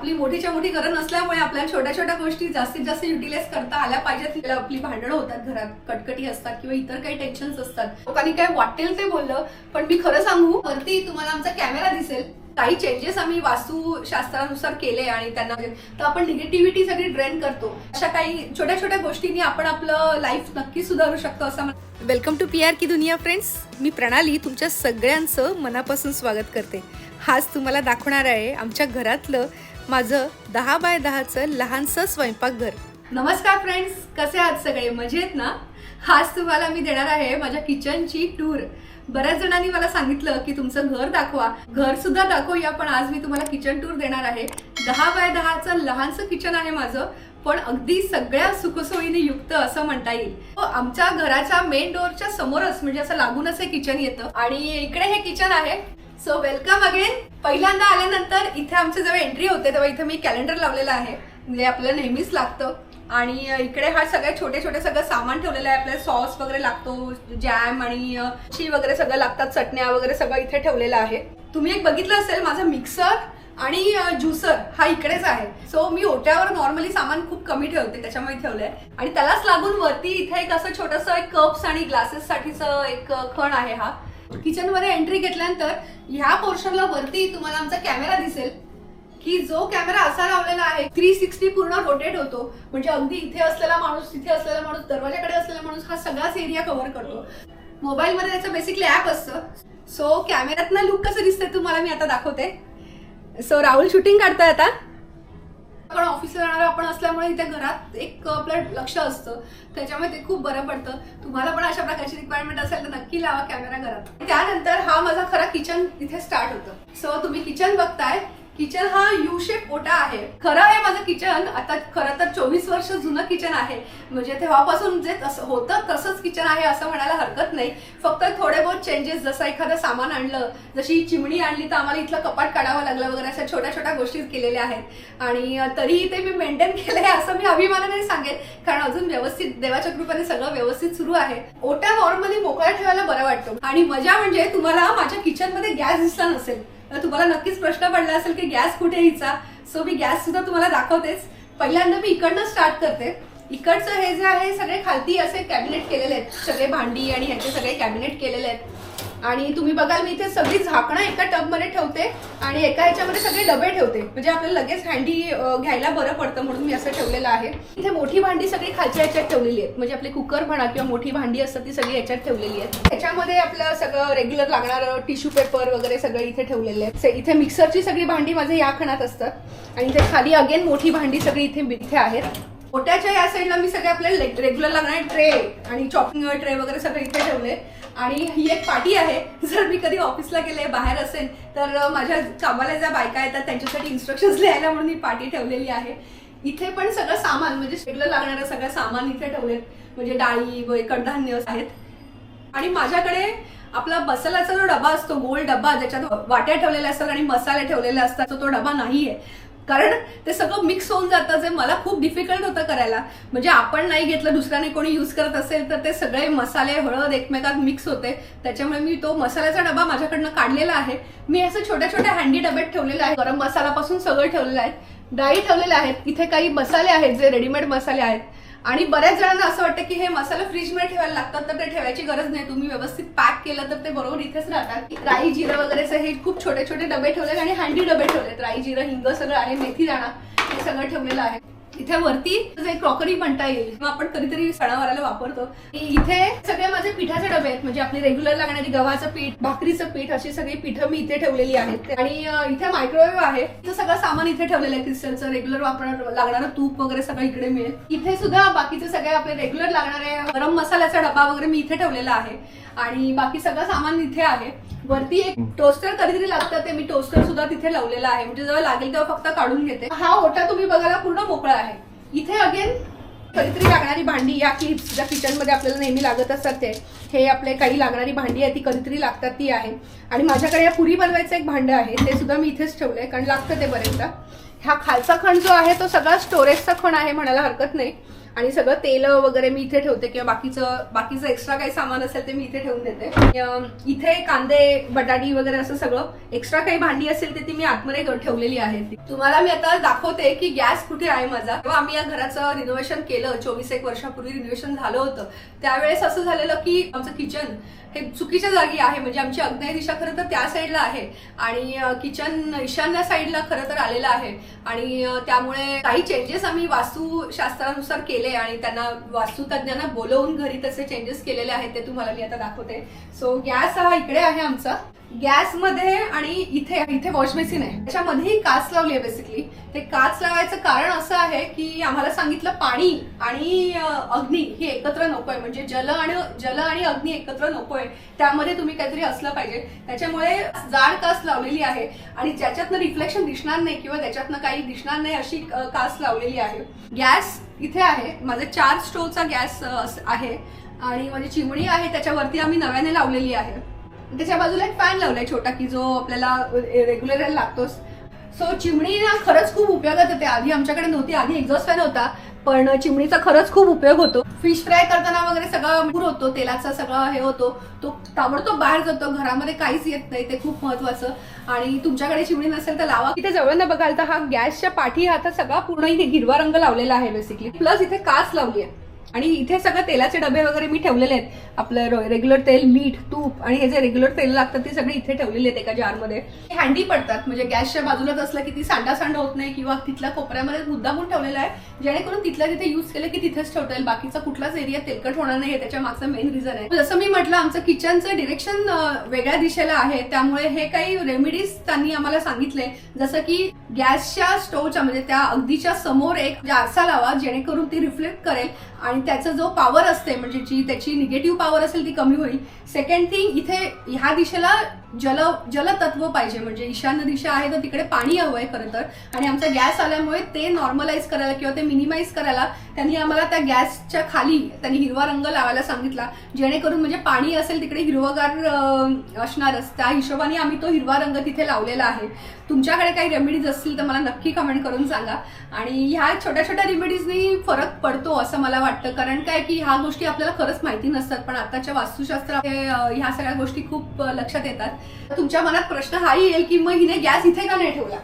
आपली मोठीच्या मोठी घरं नसल्यामुळे आपल्याला छोट्या छोट्या गोष्टी जास्तीत जास्त युटिलाइज करता आल्या पाहिजेत. आपली भांडणं होतात घरात, कटकटी असतात किंवा इतर काही टेन्शन्स असतात. लोकांनी काय वाटेल ते बोललं, पण मी खरं सांगू, वरती तुम्हाला आमचा कॅमेरा दिसेल. काही चेंजेस आम्ही वास्तुशास्त्रानुसार केले आणि त्यांना तर आपण निगेटिव्हिटी सगळी ड्रेन करतो. अशा काही छोट्या छोट्या गोष्टींनी आपण आपलं लाईफ नक्की सुधारू शकतो असं. वेलकम टू PR की दुनिया फ्रेंड्स. मी प्रणाली तुमच्या सगळ्यांचं मनापासून स्वागत करते. आज तुम्हाला दाखवणार आहे आमच्या घरातलं माझं 10 बाय 10चं लहानसं स्वयंपाकघर. नमस्कार फ्रेंड्स, कसे आहात सगळे? मजेत ना? आज तुम्हाला मी देणार आहे माझ्या किचनची टूर. बऱ्याच जणांनी मला सांगितलं की तुमचं घर दाखवा, घर सुद्धा दाखवूया, पण आज मी तुम्हाला किचन टूर देणार आहे. 10 बाय 10चं लहानसं किचन आहे माझं, पण अगदी सगळ्या सुखसोयीने युक्त असं म्हणता येईल. आमच्या घराच्या मेन डोअरच्या समोरच म्हणजे असं लागूनच हे किचन येतं आणि इकडे हे किचन आहे. So welcome again. पहिल्यांदा आल्यानंतर इथे आमचे जेव्हा एंट्री होते तेव्हा इथे मी कॅलेंडर लावलेलं आहे, म्हणजे आपल्याला नेहमीच लागतं. आणि इकडे हा सगळे छोटे छोटे सगळं सामान ठेवलेलं आहे. आपल्याला सॉस वगैरे लागतो, जॅम आणि ची वगैरे सगळं लागतात, चटण्या वगैरे सगळं इथे ठेवलेलं आहे. तुम्ही एक बघितलं असेल माझं मिक्सर आणि ज्युसर हा इकडेच आहे. सो मी ओट्यावर नॉर्मली सामान खूप कमी ठेवते, त्याच्यामुळे ठेवलंय. आणि त्यालाच लागून वरती इथे एक असं छोटंसं एक कप्स आणि ग्लासेस साठीचं एक खण आहे. हा किचन मध्ये एंट्री घेतल्यानंतर ह्या पोर्शनला वरती तुम्हाला आमचा कॅमेरा दिसेल की जो कॅमेरा असा लावलेला आहे 360 पूर्ण रोटेट होतो. म्हणजे अगदी इथे असलेला माणूस, तिथे असलेला माणूस, दरवाजाकडे असलेला माणूस हा सगळाच एरिया कव्हर करतो. मोबाईल मध्ये त्याचं बेसिकली ऍप असतं. सो कॅमेऱ्यातनं लुक कसं दिसतंय तुम्हाला मी आता दाखवते. सो राहुल शूटिंग काढतोय आता. पण ऑफिसला जाणार आपण असल्यामुळे इथे घरात एक आपलं लक्ष असतं, त्याच्यामुळे ते खूप बरं पडतं. तुम्हाला पण अशा प्रकारची रिक्वायरमेंट असेल तर नक्की लावा कॅमेरा घरात. त्यानंतर हा माझा खरा किचन इथे स्टार्ट होतं. सो तुम्ही किचन बघताय. किचन हा यू शेप ओटा आहे. खरं आहे माझं किचन आता खरं तर 24 वर्ष जुनं किचन आहे. म्हणजे तेव्हापासून जे होतं तसंच किचन आहे असं म्हणायला हरकत नाही. फक्त थोडे बहुत चेंजेस, जसं एखादं सामान आणलं, जशी चिमणी आणली तर आम्हाला इथलं कपाट काढावं लागलं वगैरे, अशा छोट्या छोट्या गोष्टी केलेल्या आहेत. आणि तरीही ते मी मेंटेन केलंय असं मी अभिमानाने सांगेन, कारण अजून व्यवस्थित देवाच्या कृपेने सगळं व्यवस्थित सुरू आहे. ओटा नॉर्मली मोकळा ठेवायला बरं वाटतो. आणि मजा म्हणजे तुम्हाला माझ्या किचन मध्ये गॅस दिसला नसेल तर तुम्हाला नक्कीच प्रश्न पडला असेल की गॅस कुठे हिचा. सो मी गॅस सुद्धा तुम्हाला दाखवतेच. पहिल्यांदा मी इकडनं स्टार्ट करते. इकडचं हे जे आहे सगळे खालती असे कॅबिनेट केलेले आहेत, सगळे भांडी आणि ह्याचे सगळे कॅबिनेट केलेले आहेत. आणि तुम्ही बघाल मी इथे सगळी झाकणं एका टब मध्ये ठेवते आणि एका ह्याच्यामध्ये सगळे डबे ठेवते, म्हणजे आपल्याला लगेच हँडी घ्यायला बरं पडतं म्हणून मी असं ठेवलेलं आहे. इथे मोठी भांडी सगळी खालच्या याच्यात ठेवलेली आहेत, म्हणजे आपले कुकर म्हणा किंवा मोठी भांडी असतात ती सगळी याच्यात ठेवलेली आहेत. त्याच्यामध्ये आपलं सगळं रेग्युलर लागणारं टिश्यू पेपर वगैरे सगळं इथे ठेवलेलं आहे. इथे मिक्सरची सगळी भांडी माझे या खणात असतात आणि इथे खाली अगेन मोठी भांडी सगळी इथे आहेत. ओट्याच्या या साईडला मी सगळे आपल्याला रेग्युलर लागणारे ट्रे आणि चॉपिंग ट्रे वगैरे सगळे इथे ठेवले. आणि ही एक पाटी आहे. जर मी कधी ऑफिसला गेले, बाहेर असेल तर माझ्या कामाला ज्या बायका येतात त्यांच्यासाठी इन्स्ट्रक्शन्स लिहायला म्हणून ही पाटी ठेवलेली आहे. इथे पण सगळं सामान म्हणजे रेग्युलर लागणारं सगळं सामान इथे ठेवलेत, म्हणजे डाळी व कडधान्य आहेत. आणि माझ्याकडे आपला मसाल्याचा जो डबा असतो, गोल डबा ज्याच्यात वाट्या ठेवलेल्या असतात आणि मसाले ठेवलेले असतात, तो डबा नाहीये. कारण ते सगळं मिक्स होऊन जातं, जे मला खूप डिफिकल्ट होतं करायला. म्हणजे आपण नाही घेतलं, दुसऱ्याने कोणी यूज करत असेल तर ते सगळे मसाले हळद एकमेकात मिक्स होते. त्याच्यामुळे मी तो मसाल्याचा डबा माझ्याकडनं काढलेला आहे. मी असं छोट्या छोट्या हँडी डब्यात ठेवलेले आहे. गरम मसाल्यापासून सगळं ठेवलेलं आहे. डाळी ठेवलेल्या आहेत. इथे काही मसाले आहेत जे रेडीमेड मसाले आहेत. आणि बऱ्याच जणांना असं वाटतं की हे मसाले फ्रीजमध्ये ठेवायला लागतात, तर ते ठेवायची गरज नाही. तुम्ही व्यवस्थित पॅक केलं तर ते बरोबर इथेच राहतात. राई जिरं वगैरेचे हे खूप छोटे छोटे डबे ठेवलेत आणि हँडी डबे ठेवलेत. राई जिरं हिंग सगळं आहे, मेथी दाणा हे सगळं ठेवलेलं आहे. इथे वरती जे क्रॉकरी म्हणता येईल किंवा आपण कधीतरी सणावाराला वापरतो. इथे सगळे माझे पिठाचे डबे आहेत, म्हणजे आपली रेग्युलर लागणारी गव्हाचं पीठ, भाकरीचं पीठ, अशी सगळी पिठं मी इथे ठेवलेली आहेत. आणि इथे मायक्रोवेव्ह आहे. इथं सगळं सामान इथे ठेवलेलं आहे. क्रिस्टलचं रेग्युलर लागणारं तूप वगैरे सगळं इकडे मिळेल. इथे सुद्धा बाकीचे सगळे आपले रेग्युलर लागणारे गरम मसाल्याचा डबा वगैरे मी इथे ठेवलेला आहे. आणि बाकी सगळं सामान इथे आहे. वरती एक टोस्टर कधीतरी लागतं, ते मी टोस्टर सुद्धा तिथे लावलेला आहे, म्हणजे जेव्हा लागेल तेव्हा फक्त काढून घेते. हा ओटा तुम्ही बघायला पूर्ण मोकळा आहे. इथे अगेन कधीतरी लागणारी भांडी, या क्लिप्स ज्या किचन मध्ये आपल्याला नेहमी लागत असतात ते, हे आपले काही लागणारी भांडी आहे ती कधीतरी लागतात ती आहे. आणि माझ्याकडे या पुरी बनवायचं एक भांडं आहे, ते सुद्धा मी इथेच ठेवलंय कारण लागतं ते बरेचदा. हा खालचा खण जो आहे तो सगळा स्टोरेजचा खण आहे म्हणायला हरकत नाही. आणि सगळं तेल वगैरे मी इथे ठेवते किंवा बाकीचं एक्स्ट्रा काही सामान असेल ते मी इथे ठेवून देते। इथे कांदे बटाटी वगैरे असं सगळं एक्स्ट्रा काही भांडी असेल ते ती मी आतमध्ये ठेवलेली आहे। तुम्हाला मी आता दाखवते की गॅस कुठे आहे माझा। तेव्हा आम्ही या घराचं रिनोव्हेशन केलं 24-1 वर्षापूर्वी रिनोव्हेशन झालं होतं, त्यावेळेस असं झालेलं की आमचं किचन हे चुकीच्या जागी आहे, म्हणजे आमची आग्नेय दिशा खरं तर त्या साईडला आहे आणि किचन ईशान्य साईडला खरं तर आलेलं आहे आणि त्यामुळे काही चेंजेस आम्ही वास्तुशास्त्रानुसार केले आणि त्यांना वास्तुतज्ञांना बोलवून घरी तसे चेंजेस केलेले आहेत, ते तुम्हाला मी आता दाखवते। सो गॅस हा इकडे आहे आमचा। गॅस मध्ये आणि इथे वॉश बेसिन आहे, त्याच्यामध्येही काच लावली आहे। बेसिकली ते काच लावायचं कारण असं आहे की आम्हाला सांगितलं पाणी आणि अग्नी हे एकत्र नकोय, म्हणजे जल आणि अग्नी एकत्र नकोय, त्यामध्ये तुम्ही काहीतरी असलं पाहिजे, त्याच्यामुळे जाड काच लावलेली आहे आणि ज्याच्यातनं रिफ्लेक्शन दिसणार नाही किंवा त्याच्यातनं काही दिसणार नाही अशी काच लावलेली आहे। गॅस इथे आहे, माझा 4 स्टोव्हचा गॅस आहे आणि माझी चिमणी आहे त्याच्यावरती आम्ही नव्याने लावलेली आहे। त्याच्या बाजूला एक फॅन लावलाय छोटा की जो आपल्याला रेग्युलर लागतोच। सो चिमणी ना खरंच खूप उपयोगात येते, आधी आमच्याकडे नव्हती, आधी एक्झॉस्ट फॅन होता, पण चिमणीचा खरंच खूप उपयोग होतो। फिश फ्राय करताना वगैरे सगळं पूर होतो, तेलाचा सगळं हे होतो, तो ताबडतोब बाहेर जातो, घरामध्ये काहीच येत नाही, ते खूप महत्वाचं। आणि तुमच्याकडे चिमणी नसेल तर लावा। इथे जवळ बघाल तर हा गॅसच्या पाठी आता सगळा पूर्ण इथे हिरवा रंग लावलेला आहे बेसिकली, प्लस इथे काच लावली आहे आणि इथे सगळं तेलाचे डबे वगैरे मी ठेवलेले आहेत, आपलं रेग्युलर तेल, मीठ, तूप आणि हे जे रेग्युलर तेल लागतात ते सगळे इथे ठेवलेले आहेत एका जारमध्ये। हँडी पडतात, म्हणजे गॅसच्या बाजूलाच असलं की ती सांडासांड होत नाही किंवा तिथल्या कोपऱ्यामध्ये मुद्दामून ठेवलेला आहे जेणेकरून तिथल्या तिथे यूज केलं की तिथेच ठेवता येईल, बाकीचा कुठलाच एरिया तेलकट होणार नाही, हे त्याच्या मागचं मेन रिझन आहे। जसं मी म्हटलं आमचं किचनचं डिरेक्शन वेगळ्या दिशेला आहे, त्यामुळे हे काही रेमेडीज त्यांनी आम्हाला सांगितले, जसं की गॅसच्या स्टोव्हच्या म्हणजे त्या अगदीच्या समोर एक आरसा लावा जेणेकरून ती रिफ्लेक्ट करेल आणि त्याचा जो पॉवर असते म्हणजे जी त्याची निगेटिव्ह पॉवर असेल ती कमी होईल। सेकंड थिंग, इथे ह्या दिशेला जलतत्व पाहिजे, म्हणजे ईशान्य दिशा आहे तर तिकडे पाणी हवंय खरं तर, आणि आमचा गॅस आल्यामुळे ते नॉर्मलाइज करायला किंवा ते मिनिमाइज करायला त्यांनी आम्हाला त्या गॅसच्या खाली त्यांनी हिरवा रंग लावायला सांगितला, जेणेकरून म्हणजे पाणी असेल तिकडे हिरवगार असणारच, त्या हिशोबाने आम्ही तो हिरवा रंग तिथे लावलेला आहे। तुमच्याकडे काही रेमेडीज असतील तर मला नक्की कमेंट करून सांगा आणि ह्या छोट्या छोट्या रेमेडीजनी फरक पडतो असं मला वाटतं, कारण काय की ह्या गोष्टी आपल्याला खरंच माहिती नसतात, पण आताच्या वास्तुशास्त्रात ह्या सगळ्या गोष्टी खूप लक्षात येतात। तुमच्या मनात प्रश्न हाही येईल की मग हिने गॅस इथे का नाही ठेवला,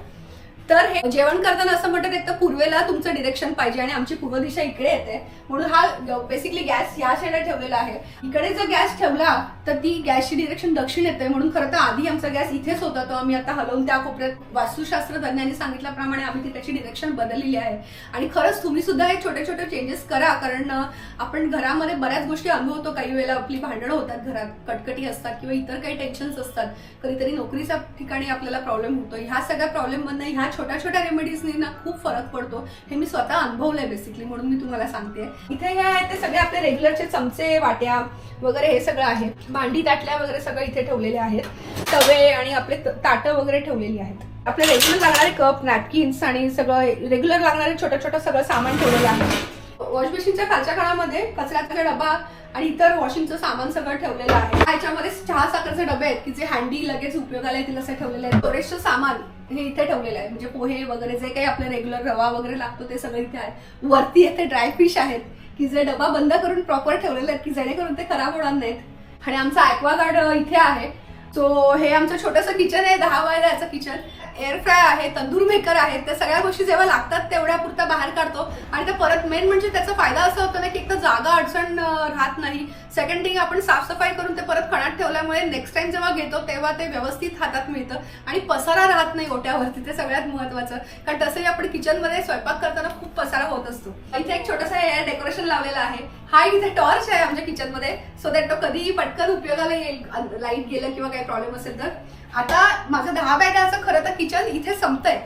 तर हे जेवण करताना असं म्हणतात एक तर पूर्वेला तुमचं डिरेक्शन पाहिजे आणि आमची पूर्व दिशा इकडे येते, म्हणून हा बेसिकली गॅस या साईडला ठेवलेला आहे। इकडे जर गॅस ठेवला तर ती गॅसची डिरेक्शन दक्षिण येते, म्हणून खरं तर आधी आमचा गॅस इथेच होता, तो आम्ही आता हलवून त्या कोपऱ्यात वास्तुशास्त्रज्ञांनी सांगितल्याप्रमाणे आम्ही ती त्याची डिरेक्शन बदललेली आहे। आणि खरंच तुम्ही सुद्धा हे छोटे छोटे चेंजेस करा, कारण आपण घरामध्ये बऱ्याच गोष्टी अनुभवतो, काही वेळेला आपली भांडणं होतात, घरात कटकटी असतात किंवा इतर काही टेन्शन्स असतात, कधीतरी नोकरीच्या ठिकाणी आपल्याला प्रॉब्लेम होतो, ह्या सगळ्या प्रॉब्लेम मधनं ह्या छोट्या छोट्या रेमेडीजनी ना खूप फरक पडतो, हे मी स्वतः अनुभवलंय बेसिकली, म्हणून मी तुम्हाला सांगते। इथे हे आहे ते सगळे आपले रेग्युलरचे चमचे, वाट्या वगैरे हे सगळं आहे, भांडी ताटल्या वगैरे सगळं इथे ठेवलेले आहेत, तवे आणि आपले ताटं वगैरे ठेवलेली आहेत, आपले रेग्युलर लागणारे कप, नॅपकिन्स आणि सगळं रेग्युलर लागणारे छोटं छोटं सगळं सामान ठेवलेलं आहे। वॉश बेसिनच्या खालच्या काळामध्ये कचऱ्याचा डबा आणि इतर वॉशिंगचं सामान सगळं ठेवलेलं आहे। ह्याच्यामध्ये चहा साखरचे डबे आहेत की जे हँडी लगेच उपयोगाला येतील असे ठेवलेले आहेत। स्टोरेजचं सामान हे इथे ठेवलेलं आहे, म्हणजे पोहे वगैरे जे काही आपले रेग्युलर रवा वगैरे लागतो ते सगळं इथे आहे। वरती इथे ड्राय फिश आहेत की जे डबा बंद करून प्रॉपर ठेवलेले आहेत की जेणेकरून ते खराब होणार नाहीत। आणि आमचा ॲक्वागार्ड इथे आहे। सो हे आमचं छोटंसं किचन आहे, 10 बाय 10चं किचन, एअर फ्राय आहे, तंदूर मेकर आहे, त्या सगळ्या गोष्टी जेव्हा लागतात तेवढ्या पुरता बाहेर काढतो आणि त्या परत मेन म्हणजे त्याचा फायदा असा होतो ना की एक तर जागा अडचण राहत नाही, सेकंड थिंग आपण साफसफाई करून ते परत खणात ठेवल्यामुळे नेक्स्ट टाइम जेव्हा घेतो तेव्हा ते व्यवस्थित हातात मिळतं आणि पसारा राहत नाही ओट्यावरती, ते सगळ्यात महत्वाचं, कारण तसंही आपण किचनमध्ये स्वयंपाक करताना खूप पसारा होत असतो। इथे एक छोटंसं एअर डेकोरेशन लावलेलं आहे, हा इथे टॉर्च आहे आमच्या किचनमध्ये, सो दॅट तो कधीही पटकन उपयोगाला येईल, लाईट गेलं किंवा काही प्रॉब्लेम असेल तर। आता माझं 10 बाय 10चं खरं तर किचन इथे संपतंय,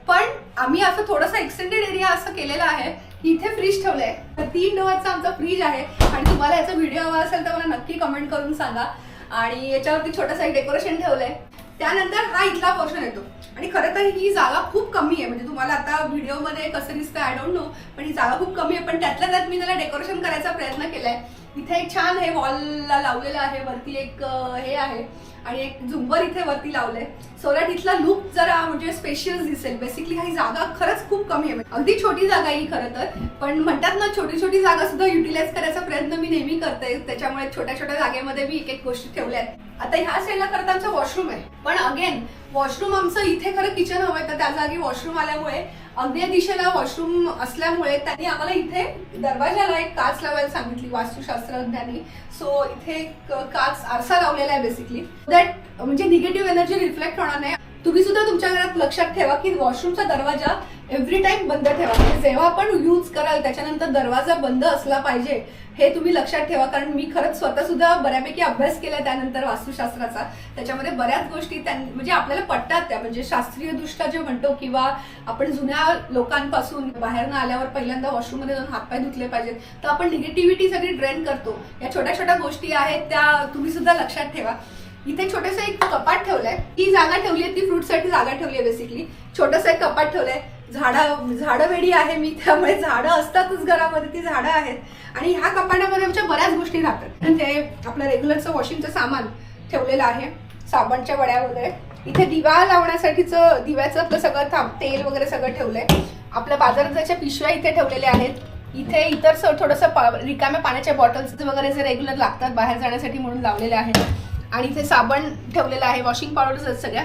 पण आम्ही असं थोडंसं एक्सटेंडेड एरिया असं केलेला आहे की इथे फ्रीज ठेवलंय, 3 डोअरचा आमचा फ्रीज आहे आणि तुम्हाला याचा व्हिडिओ हवा असेल तर मला नक्की कमेंट करून सांगा। आणि याच्यावरती छोटंसं एक डेकोरेशन ठेवलंय। त्यानंतर हा इथला पोर्शन येतो आणि खरं तर ही जागा खूप कमी आहे, म्हणजे तुम्हाला आता व्हिडिओमध्ये कसं दिसतं आय डोंट नो, पण ही जागा खूप कमी आहे, पण त्यातल्या त्यात मी त्याला डेकोरेशन करायचा प्रयत्न केलाय। इथे एक छान हे वॉलला लावलेलं आहे, वरती एक हे आहे आणि एक झुंबर इथे वरती लावलंय, सो दॅट इथला लुक जरा म्हणजे स्पेशियस दिसेल. बेसिकली ही जागा खरंच खूप कमी आहे, अगदी छोटी जागा आहे ही खरं तर, पण म्हणतात ना छोटी छोटी जागा सुद्धा युटिलाइज करायचा प्रयत्न मी नेहमी करते. त्याच्यामुळे छोट्या छोट्या जागेमध्ये मी एक एक गोष्टी ठेवल्या आहेत. आता ह्या साईडला करता आमचं वॉशरूम आहे, पण अगेन वॉशरूम आमचं इथे खरं किचन हवंय, तर त्या जागी वॉशरूम आल्यामुळे अगदी दिशेला वॉशरूम असल्यामुळे त्यांनी आम्हाला इथे दरवाजाला एक काच लावायला सांगितली वास्तुशास्त्रज्ञांनी. सो इथे काच आरसा लावलेला आहे बेसिकली, दॅट म्हणजे निगेटिव्ह एनर्जी रिफ्लेक्ट होणार नाही. तुम्ही सुद्धा तुमच्या घरात लक्षात ठेवा की वॉशरूमचा दरवाजा एव्हरी टाइम बंद ठेवा. म्हणजे जेव्हा आपण यूज कराल त्याच्यानंतर दरवाजा बंद असला पाहिजे हे तुम्ही लक्षात ठेवा. कारण मी खरंच स्वतः सुद्धा बऱ्यापैकी अभ्यास केला त्यानंतर वास्तुशास्त्राचा. त्याच्यामध्ये बऱ्याच गोष्टी म्हणजे आपल्याला पटतात त्या, म्हणजे शास्त्रीय दृष्ट्या जे म्हणतो किंवा आपण जुन्या लोकांपासून बाहेरनं आल्यावर पहिल्यांदा वॉशरूम मध्ये जाऊन हातपाय धुतले पाहिजेत, तर आपण निगेटिव्हिटी सगळी ड्रेन करतो. या छोट्या छोट्या गोष्टी आहेत त्या तुम्ही सुद्धा लक्षात ठेवा. इथे छोटंसं एक कपाट ठेवलंय, ती जागा ठेवली आहे, ती फ्रूटसाठी जागा ठेवली आहे. बेसिकली छोटंसं एक कपाट ठेवलंय. झाडं वेडी आहे मी, त्यामुळे झाडं असतातच घरामध्ये, ती झाडं आहेत. आणि ह्या कपाटामध्ये आमच्या बऱ्याच गोष्टी राहतात. ते आपलं रेग्युलरचं वॉशिंगचं सामान ठेवलेलं आहे, साबणच्या वड्या वगैरे. इथे दिवा लावण्यासाठीचं दिव्याचं आपलं सगळं तेल वगैरे सगळं ठेवलंय. आपल्या बाजाराच्या पिशव्या इथे ठेवलेल्या आहेत. इथे इतर थोडंसं रिकाम्या पाण्याच्या बॉटल्स वगैरे जे रेग्युलर लागतात बाहेर जाण्यासाठी म्हणून लावलेले आहेत. आणि इथे साबण ठेवलेलं आहे, वॉशिंग पावडर्स आहेत सगळ्या.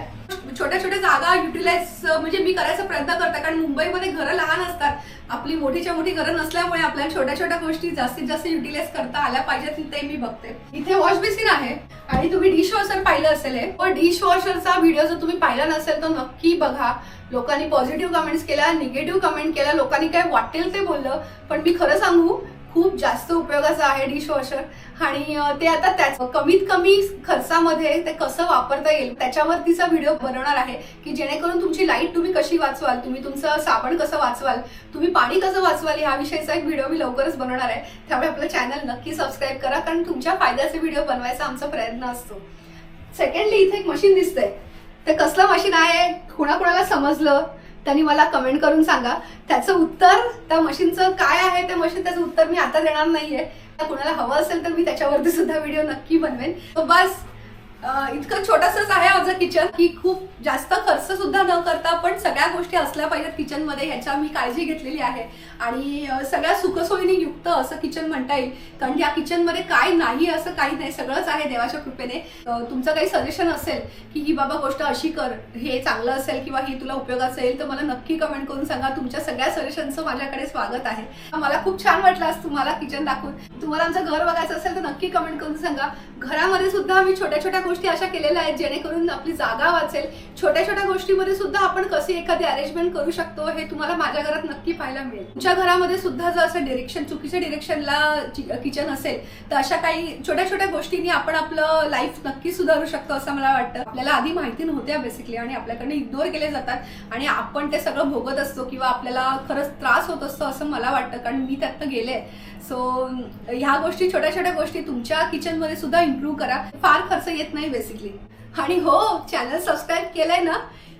छोट्या छोट्या जागा युटिलाइज म्हणजे मी करायचा प्रयत्न करते, कारण मुंबईमध्ये घरं लहान असतात, आपली मोठीच्या मोठी घरं नसल्यामुळे आपल्याला छोट्या छोट्या गोष्टी जास्तीत जास्त युटिलाइज करता आल्या पाहिजेत ते मी बघते. इथे वॉश बेसिन आहे आणि तुम्ही डिश वॉशर पाहिलं असेल, पण डिश वॉशरचा व्हिडिओ जर तुम्ही पाहिला नसेल तर नक्की बघा. लोकांनी पॉझिटिव्ह कमेंट्स केल्या, निगेटिव्ह कमेंट केल्या, लोकांनी काय वाटेल ते बोललं, पण मी खरं सांगू खूप जास्त उपयोगाचं आहे डिश वॉशर. आणि ते आता त्याच कमीत कमी खर्चामध्ये ते कसं वापरता येईल त्याच्यावरतीचा व्हिडिओ बनवणार आहे, की जेणेकरून तुमची लाईट तुम्ही कशी वाचवाल, तुम्ही तुमचं साबण कसं वाचवाल, तुम्ही पाणी कसं वाचवाल, ह्या विषयीचा एक व्हिडिओ मी लवकरच बनवणार आहे. त्यामुळे आपलं चॅनल नक्की सबस्क्राईब करा, कारण तुमच्या फायद्याचे व्हिडिओ बनवायचा आमचा प्रयत्न असतो. सेकंडली इथे एक मशीन दिसतंय, ते कसलं मशीन आहे कुणाकुणाला समजलं त्यांनी मला कमेंट करून सांगा. त्याचं उत्तर, त्या मशीनचं काय आहे ते मशीन, त्याचं उत्तर मी आता देणार नाहीये. कुणाला हवं असेल तर मी त्याच्यावरती सुद्धा व्हिडिओ नक्की बनवेन. बस इतकं छोटंसंच आहे माझं किचन, की खूप जास्त खर्च सुद्धा न करता पण सगळ्या गोष्टी असल्या पाहिजेत किचन मध्ये ह्याच्या मी काळजी घेतलेली आहे. आणि सगळ्या सुखसोयीने युक्त असं किचन म्हणता येईल, कारण या किचन मध्ये काय नाही असं काही नाही, सगळंच आहे देवाच्या कृपेने. तुमचं काही सजेशन असेल की ही बाबा गोष्ट अशी कर, हे चांगलं असेल किंवा ही तुला उपयोगाचं येईल, तर मला नक्की कमेंट करून सांगा. तुमच्या सगळ्या सजेशनचं माझ्याकडे स्वागत आहे. मला खूप छान वाटलं आज तुम्हाला किचन दाखवून. तुम्हाला आमचं घर बघायचं असेल तर नक्की कमेंट करून सांगा. घरामध्ये सुद्धा मी छोट्या छोट्या गोष्टी अशा केलेल्या आहेत जेणेकरून आपली जागा वाचेल. छोट्या छोट्या गोष्टीमध्ये सुद्धा आपण कशी एखादी अरेंजमेंट करू शकतो हे तुम्हाला माझ्या घरात नक्की पाहायला मिळेल. तुमच्या घरामध्ये सुद्धा जर असं चुकीच्या डिरेक्शनला किचन असेल तर अशा काही छोट्या छोट्या गोष्टींनी आपण आपलं लाईफ नक्की सुधारू शकतो असं मला वाटतं. आपल्याला आधी माहिती नव्हत्या बेसिकली आणि आपल्याकडे इग्नोर केले जातात आणि आपण ते सगळं भोगत असतो किंवा आपल्याला खरंच त्रास होत असतो असं मला वाटतं, कारण मी त्यातनं गेले. सो ह्या गोष्टी, छोट्या छोट्या गोष्टी तुमच्या किचन मध्ये सुद्धा इम्प्रूव्ह करा, फार खर्च येत नाही बेसिकली. आणि हो, चॅनल सबस्क्राईब केलंय ना,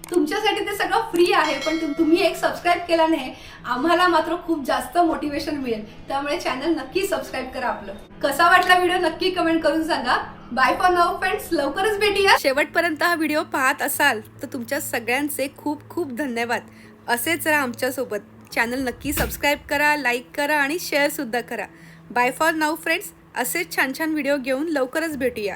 तुमच्यासाठी ते सगळं फ्री आहे, पण तुम्ही एक सबस्क्राईब केला नाही आम्हाला मात्र खूप जास्त मोटिवेशन मिळेल. त्यामुळे चॅनल नक्की सबस्क्राईब करा. आपलं कसा वाटला व्हिडिओ नक्की कमेंट करून सांगा. बाय फॉर नाऊ फ्रेंड्स, लवकरच भेटूया. शेवटपर्यंत हा व्हिडिओ पाहत असाल तर तुमच्या सगळ्यांचे खूप खूप धन्यवाद. असेच राहा आमच्यासोबत. चॅनल नक्की सबस्क्राईब करा, लाईक करा आणि शेअर सुद्धा करा. बाय फॉर नाऊ फ्रेंड्स, असेच छान छान व्हिडिओ घेऊन लवकरच भेटूया.